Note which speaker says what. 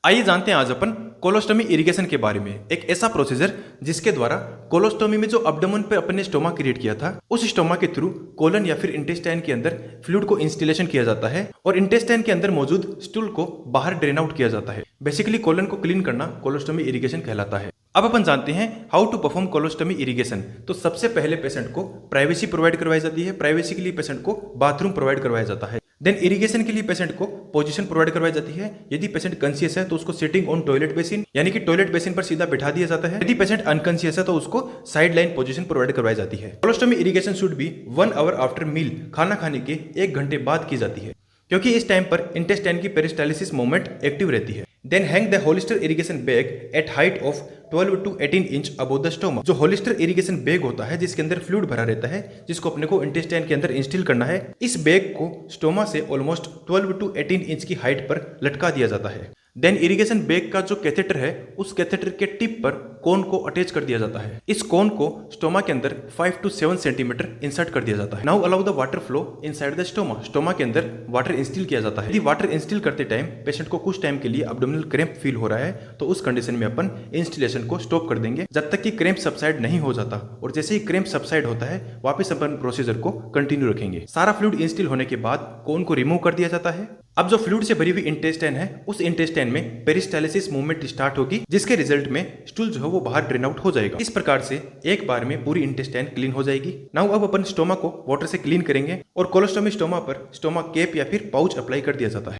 Speaker 1: आइए जानते हैं आज अपन कोलोस्टोमी इरिगेशन के बारे में। एक ऐसा प्रोसीजर जिसके द्वारा कोलोस्टोमी में जो अब्डोमेन पे अपन ने स्टोमा क्रिएट किया था, उस स्टोमा के थ्रू कोलन या फिर इंटेस्टाइन के अंदर फ्लूइड को इंस्टिलेशन किया जाता है और इंटेस्टाइन के अंदर मौजूद स्टूल को बाहर ड्रेन आउट किया जाता है। बेसिकली कोलन को क्लीन करना कोलोस्टोमी इरिगेशन कहलाता है। अब अपन जानते हैं how to perform colostomy irrigation. तो सबसे पहले पेशेंट को प्राइवेसी प्रोवाइड करवाई जाती है। प्राइवेसी के लिए पेशेंट को बाथरूम प्रोवाइड करवाया जाता है। देन इरिगेशन के लिए पेशेंट को पोजीशन प्रोवाइड करवाई जाती है। यदि पेशेंट कॉन्शियस है तो उसको सिटिंग ऑन टॉयलेट बेसिन यानी कि टॉयलेट बेसिन पर सीधा बिठा दिया जाता है। यदि पेशेंट अनकॉन्शियस है तो उसको साइड लाइन पोजीशन प्रोवाइड करवाई जाती है। Colostomy irrigation should be 1 hour after meal, खाना खाने के 1 घंटे बाद की जाती है, क्योंकि इस टाइम पर इंटेस्टाइन की पेरिस्टालिसिस मूवमेंट एक्टिव रहती है। Then hang the Hollister irrigation bag at height of 12 to 18 inch above the stoma. जो होलिस्टर इरिगेशन बैग होता है जिसके अंदर फ्लूइड भरा रहता है, जिसको अपने को इंटेस्टाइन के अंदर इंस्टिल करना है, इस बैग को स्टोमा से ऑलमोस्ट 12 to 18 इंच की हाइट पर लटका दिया जाता है। देन इरिगेशन बैग का जो कैथेटर है, उस कैथेटर के टिप पर कोन को अटैच कर दिया जाता है। इस कोन को स्टोमा के अंदर 5 to 7 सेंटीमीटर इंसर्ट कर दिया जाता है। Now allow the water flow inside the stoma. Stoma के अंदर वाटर इंस्टिल किया जाता है। यदि वाटर इंस्टिल करते टाइम पेशेंट को कुछ टाइम के लिए अब्डोमिनल क्रैम्प फील हो रहा है, तो उस कंडीशन में अपन इंस्टिलेशन को स्टॉप कर देंगे जब तक कि क्रैम्प सबसाइड नहीं हो जाता। और जैसे ही क्रैम्प सबसाइड होता है, वापस अपन प्रोसीजर को कंटिन्यू रखेंगे। सारा फ्लूइड इंस्टिल होने के बाद कोन को रिमूव कर दिया जाता है। अब जो फ्लूइड से भरी हुई इंटेस्टाइन है, उस इंटेस्टाइन में पेरिस्टालिसिस मूवमेंट स्टार्ट होगी, जिसके रिजल्ट में स्टूल जो है वो बाहर ड्रेन आउट हो जाएगा। इस प्रकार से एक बार में पूरी इंटेस्टाइन क्लीन हो जाएगी। नाउ अब अपन स्टोमा को वाटर से क्लीन करेंगे और कोलोस्टोमी स्टोमा पर स्टोमा कैप या फिर पाउच अप्लाई कर दिया जाता है।